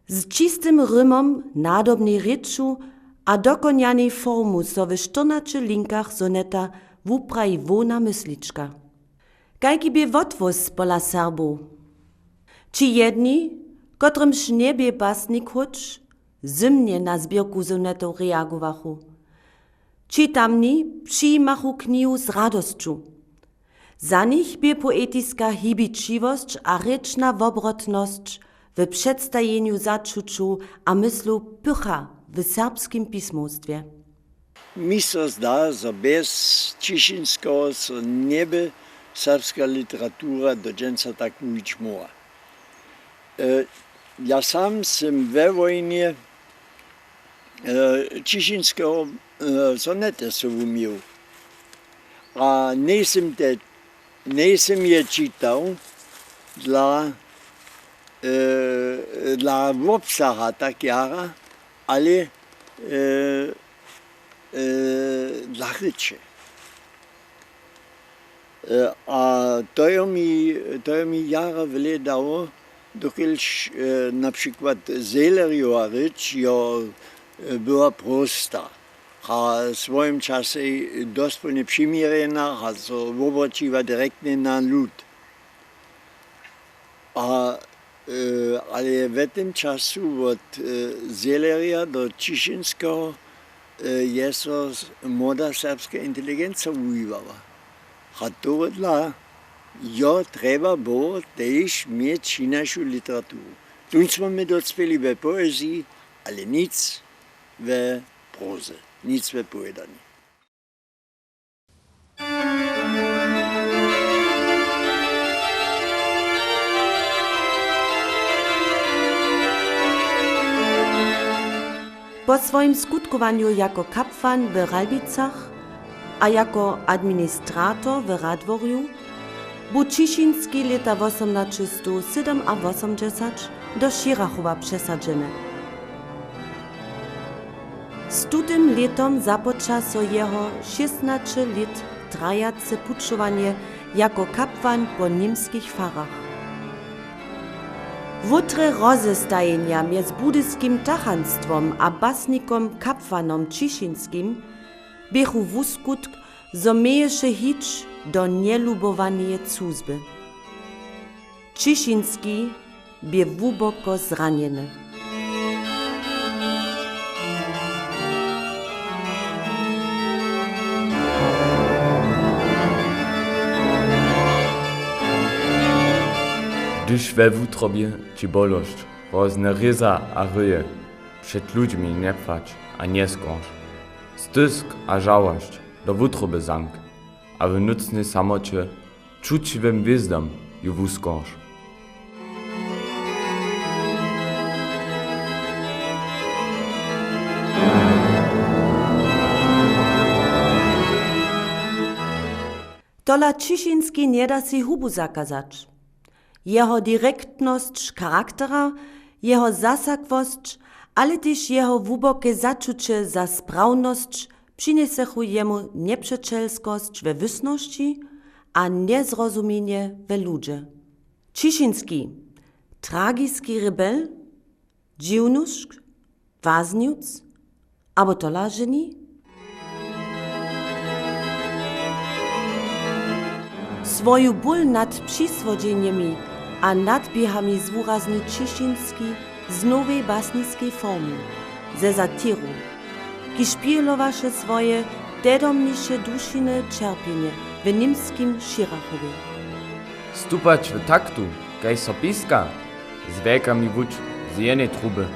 Z czystym rymom, nadobnej ryczu a dokonjanej formu so w 14 linkach soneta wupraji wona mysliczka. Kajki by wotwóz pola Serbów? Czy jedni, kotrymż nie by basnik choć, zimnie na zbierku sonetów reagowachu? Czy tamni przyjmachu knihu z radosću? Za nich by poetyska hibičivost a rečna wobrotność w przedstawieniu zaczuciu a myslu pycha w serbskim pismostwie. Mi se zda, że bez Ciszynskiego so nie by serbska literatura do dżęca tak mówić mogła. Ja sam sam we wojnie Ciszynskiego sonety so umiał, a nie sam je czytał dla obsaha tak jara, ale dla ryczy. A to mi jara wiele dało, dokielż na przykład Seleriowa rycz była prosta. A w swoim czasie dosłownie przymierena, a so obraciła direktnie na lud. Ale w tym czasu od Seleria do Ciszynskiego jest młoda serbska inteligencja używała. A to dla trzeba było też mieć naszą literaturę. Tu mamy docpeli w poezji, ale nic w proze, nic w pojedaniu. Po swoim skutkowaniu jako kapłan w Ralbicach a jako administrator w Radworju Bu Ciszynski leta 1887 do Sirachowa przesadzony. Z tutym letom započa so jeho 16 lat trajace puczowanie jako kapłan po niemskich farach. Wutre rozestajenia między budyskim tachanstwom a basnikom kapłanom Ciszynským biechu w uskutk, zo mieješe hić do nielubowanie cuzby. Ciszynski bie głęboko zraniony. Gdyż we wutrobie ci bolość, rozne ryza a ryje, przed ludźmi nie płacz, a nie skorz. Stysk a żałość do wutroby zank, a w nucnej samocie czuciwym wizdom ju wuskorz. Tola Ciszynski nie da si hubu zakazać. Jeho direktność charaktera, jeho zasakwość, ale też jeho głębokie zaczucie za sprawność przyniesechu jemu nieprzeczelskość we wysności, a niezrozumienie we ludzie. Ciszynski, tragiski rebel, dziwnuszk, wazniuc, abo tola geni? Swoju ból nad przyswodzeniami a nadbiehami zwurazni Ciszynski z nowej basnickiej formy, ze satiru, ki szpielowaše swoje tedomnisze dušine čerpienie w niemskim Sirachowie. Stupać w taktu, kaj so piska, zweka mi wuč z jednej truby,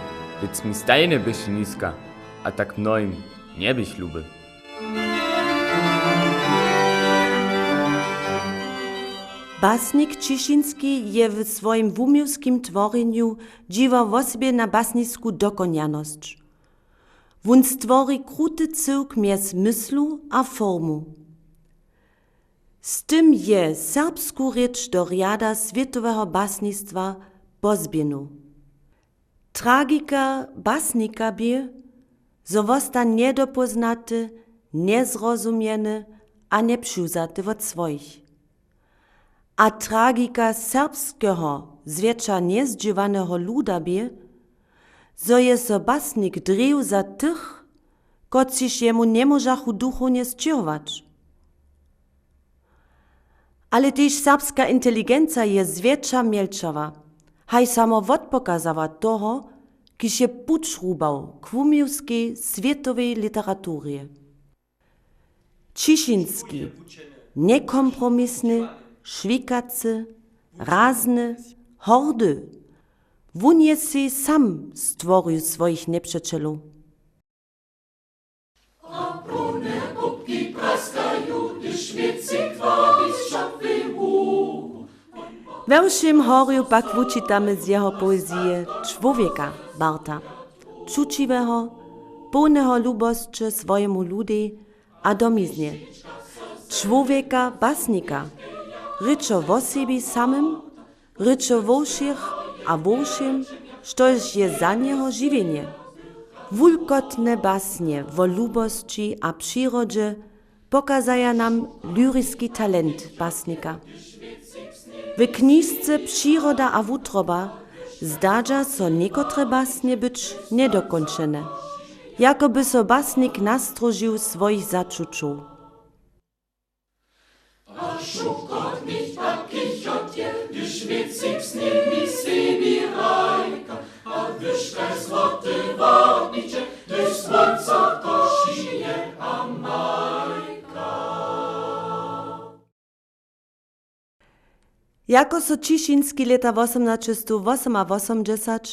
więc mi stajne byś niska, a tak mnoim nie byś luby. Basnik Ciszynski je w swoim wumiłskim tworeniu dziwał w sobie na basnicku dokonjaność. Wun stwori kruty cyłk między myslu a formu. Z tym je serbsku rzecz do riada światowego basnictwa pozbienu. Tragika basnika bie, zo wosta niedopoznaty, niezrozumieny a nepřiwzaty od swoich. A tragika serbskiego, zwietrza niezdziewanego luda bie, zo je so basnik dreł za tych, kociż jemu nie możachu duchownie zcierować. Ale też serbska inteligencja je zwietrza mielczawa, haj samo odpokazawa toho, kiż je pucz rubał k wumiłskiej światowej literaturie. Ciszynski, niekompromisny, švikacy, razny, hordy. Wun je si sam stworzył swoich nieprzeczelów. A brune kubki praskają, gdyż świecik wabi z szafy łuku. We všem horiu pak wučitamy z jeho poezije człowieka Barta, czuciwego, pełnego lubosće swojemu ludzi a domiznie. Człowieka basnika, ryczo o sobie samym, ryczo o všich a o všem, štož je za niego żywienie. Wulkotne basnie o lubości a przyrodzie pokazaja nam lyriski talent basnika. W knižce Przyroda a wutroba zdadza so niekotre basnie być niedokończone, jakoby so basnik nastrożył swoich zaczuciów. A szukot nicht a kichot je, gdyż wiecik z nimi sebi rajka, a wyszkaj złoty wodnicze, gdyż słońca koszije a majka. Jako so Ciszynski leta 1888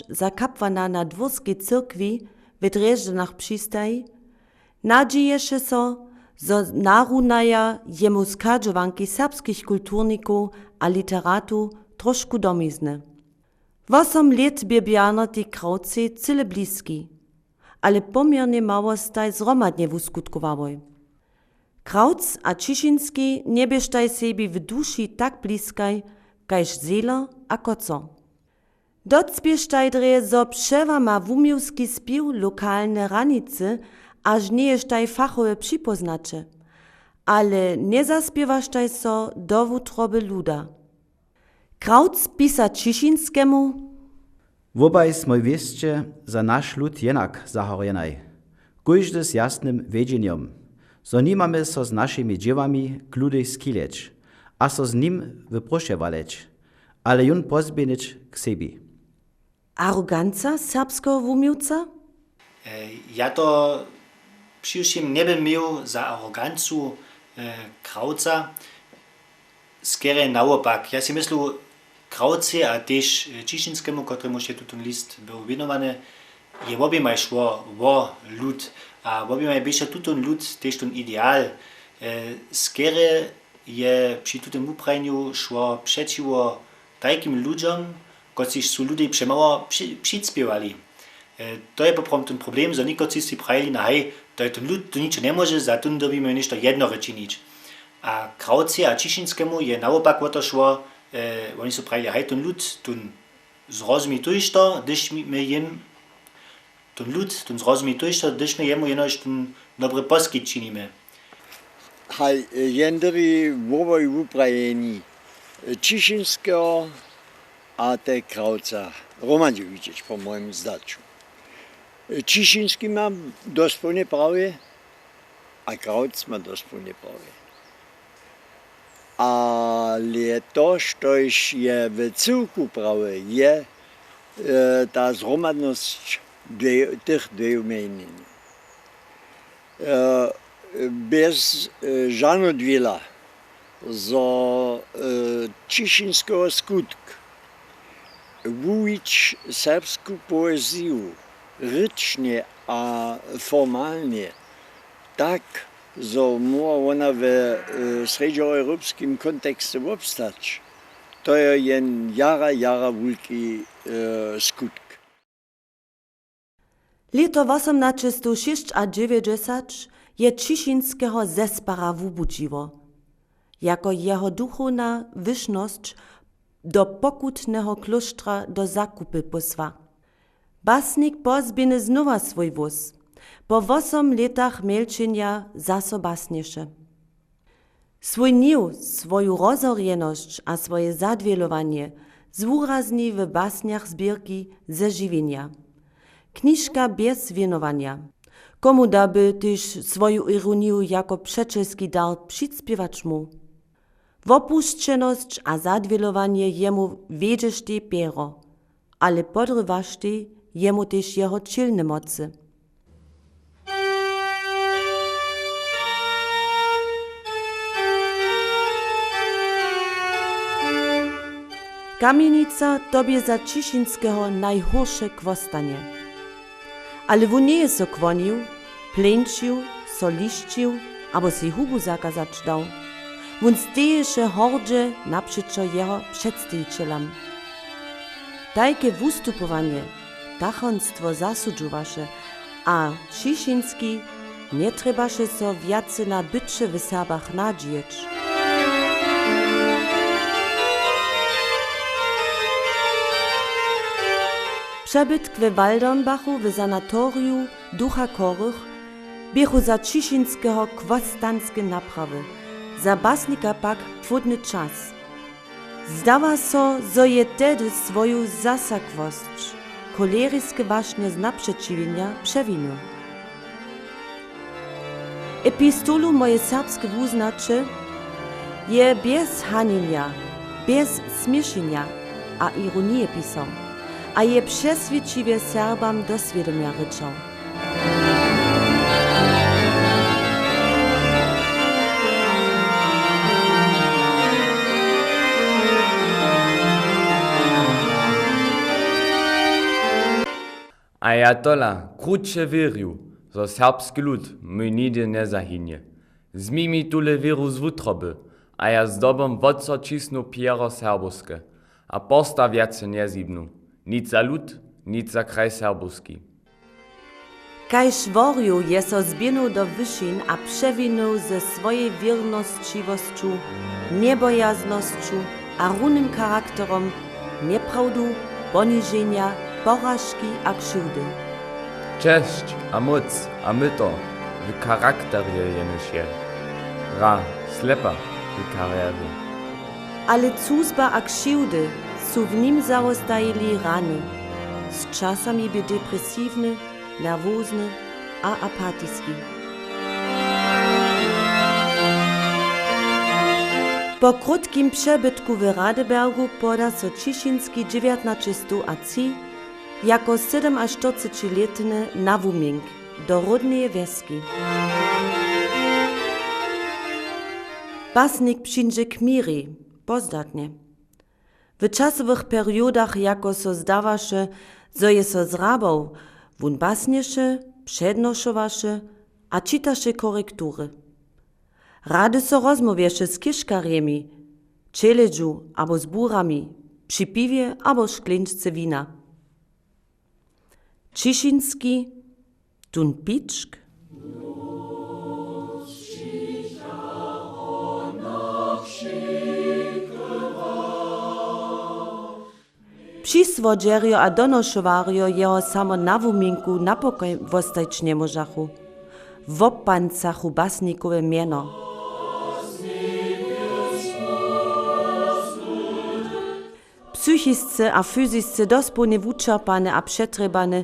za kapłana na dworskiej cyrkwi w Dreżdżanach przystaj, nadzieješe so, zo narunaja jemu skadżowanki serbskich kulturników a literatu troszku domizne. 8 let biebiano tej krauce cyle bliski, ale pomiernie mało staj zromadnie wuskutkowały. Krauc a Ciszynski nie bieżtaj sebi w duszy tak bliskaj, kajż zelo a koco. Docpiesztaj dre, zo przewa ma wumiłski spił lokalne ranice, aż nie jesztaj fachowe przypoznacze, ale nie zaspiewasztaj so do wutroby luda. Krauc pisa Ciszynskiemu: Wobaj smoj wieście za nasz lud jenak zahorjenaj, kóżdy z jasnym wiedzeniem, so nimamy so z naszymi dziewami kludej skileć, a so z nim wyproszewaleć, ale jun pozbienić k sebi. Aroganca serbskiego wumiłca? Ja to przyjrzym nie bym miał za arogancu Krauca, skierej naopak. Ja si myślę, Krauce a też Ciszynskiemu, któremu się tu ten list był winowany, je obimaj szło o lud, a obimaj byście tu ten lud, też ten ideal. Skierej je przy tym upraniu szło przeciwko takim ludziom, którzy są ludzie przemało przyspiewali. To je poprom ten problem, że nikoci si prajli na hej, to je ten lud tu nič nie może, za tym dobimy ništo jedno czynić. A Krauce a Ciszynskiemu je naopak o to szło, oni so prajli, hej, ten lud, ten zrozumí to, když my jem, ten lud, ten zrozumí to, když my jemu jenož ten dobry poskyt činíme. Hej, jenderi vovoj uprajení Ciszynskiego a te Krauca, Roman Jovičić, po mojem zdaču. Ciszynski ma doslovne prawie, a Krauc ma doslovne prawie. Ale to, što je v celku prawie, je ta zhromadność tych dwóch mienin. Bez żadnego dwiela za Ciszynskiego skutku wujić serbską poezję rycznie a formalnie tak, że może ona w srednioeuropskim kontekście obstać, to jest jen jara wielki skutk. Leto 1896 je Ciszynskiego zespara wubudziło, jako jeho duchowna wyżność do pokutnego klosztra do zakupy posła. Basnik pozbieny znowa swój wóz, po 8 latach milczenia zaso basniesze. Swój niu, swoją rozorjeność a swoje zadwielowanie zwurazni w basniach zbierki ze żywienia. Kniżka bez wienowania. Komu daby też swoją ironię jako przeczeski dar przyśpiewać mu? Wopuszczeność a zadwielowanie jemu wiedziesz ty piero, ale podrywasz ty jemu też jeho czylne mocy. Kamienica tobie za Ciszynskiego najhorsze kwostanie. Ale won nie jest so kwonił, plęczył, so liścił, albo si hubu zakazać dał. Won steješe hordzie naprzeczo jeho przedstawicielom. Tajke wustupowanie, tachonstwo zasudżowaše, a Ciszynski nie trebaše so wiace na bycze w Serbach nadzieć. Przebytk w Waldernbachu w sanatorium Ducha Korych biechu za Ciszynskiego kwostanskie naprawy, za basnika pak płodny czas. Zdawa so, zo je tedy swoją zasakwość, choleryskie waśnie z naprzeciwienia przewinął. Epistolu moje serbskie wuznacze je bez hanienia, bez śmieszenia a ironii pisał, a je przeswieciwie Serbam do świadomia ryczał. A ja tola krótsze wierju, że serbski lud mój nigdy nie zahynie. Z mimi tule wieru z wutroby, a ja zdobom wodco cisnu piero serbuskie, a posta wiace nie zibnu. Nic za lud, nic za kraj serbuski. Kajż worju je so zbierno do wyszin a przewinął ze swojej wiernościwością, niebojaznością a runym charakterom nieprawdu, poniżenia, porażki a krzywdy. Cześć a moc a myto w charakterze jenoś je. Ra, slepa w karierze. Ale cuzba a krzywdy są w nim zaostajeli rany. Z czasami by depresywny, nerwozny a apatyjski. Po krótkim przebytku w Radebergu poda so Ciszynski 19 AC jako 47-letny na Wuming do rodnej wieski. Basnik przyjdzie k miri, pozdatnie. W czasowych periodach jako so zdawaše, zo je so zrabał, wun basnieše, przednoszowaše a čitaše korektury. Rady so rozmówieše z kiszkariemi, czeledżu abo z burami, przy piwie abo szklinczce wina. Ciszynski, tun piczk, Přisvodžerjo a donošovarjo jeho samo na Wuminku napokoj vostać nie możachu. Wopancachu basnikowe mieno. Psychisce a fysisce dospone wučerpane a przetrebane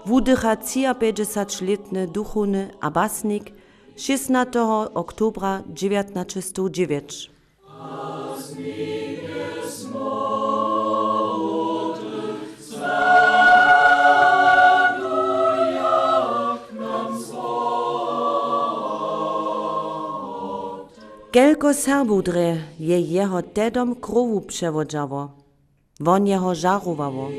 wudycha 53-letny duchowny a basnik 16 oktobra 1909. Kelko Serbudre je jeho dedom krowu przewodzało. Won jeho żarowało.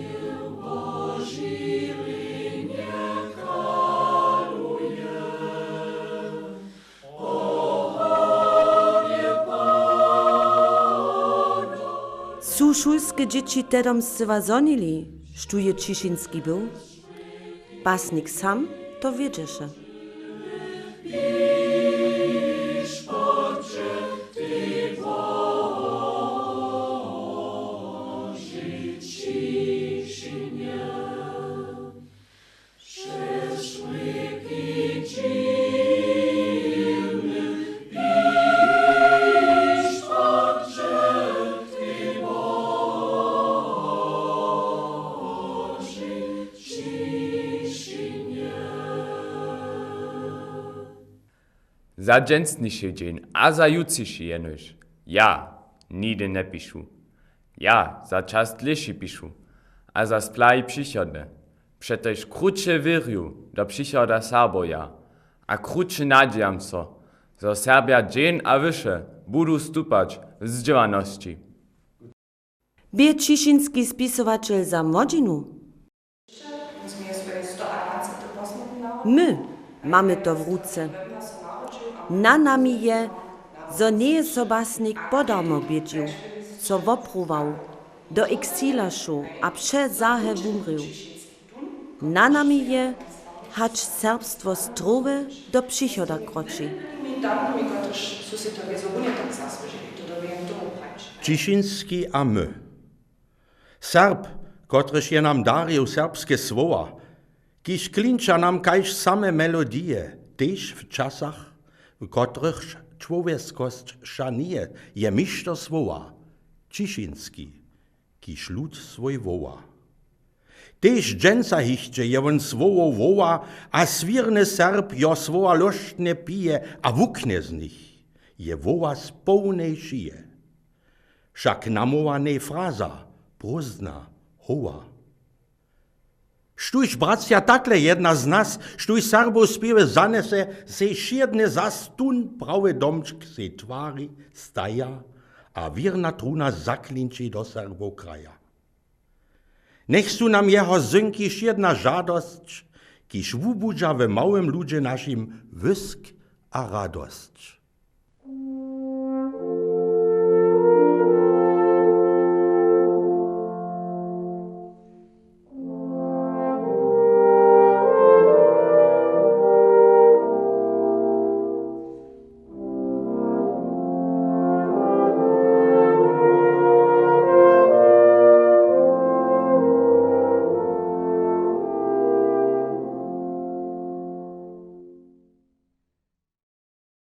Su szulskie dzieci dedom zcywa zonili, sztuje Ciszynski był? Basnik sam to wiedziesze. Za dżęsniejszy dzień, a za jutrzejszy jenoś. Ja nigdy nie piszę. Ja za czas dlejszy piszę, a za splaj przychodne. Przecież krótsze wierju do przychoda Serboja, a krótsze nadziejam so, że Serbia dzień a wyższe budu stupać w zdzielaności. Bie Ciszynski spisowaciel za młodzinu? My mamy to w ruce. Na nami je, zo nie so basnik podarmo biedził, co wopruwał, do eksilaszu a przezahe wumrył. Na nami je, hacz serbstwo zdrowe do przychoda kroczy. Ciszynski a my. Serb, kotryż je nam darił serbskie słowa, kiż klincza nam kajż same melodie, tež w czasach, w kotrych człowieskość szanuje, je miszto słowa, Ciszynski, kiż lud swój woła. Tež dżęca hichcze je on słowo woła, a swirny Serb jo słowa loštne pije, a wukne z nich, je woła z pełnej szyje. Však namowanej fraza, prózdna, hoła. Štuž, bracia, takle jedna z nas, štuž Serbov spiewe zanese, se šiedne zastun prawe domčk se tvári, staja, a wirna truna zaklinči do Serbov kraja. Nech su nam jeho zynki šiedna žadosť, kiž wubudža we małym ludzie naszym wysk a radość.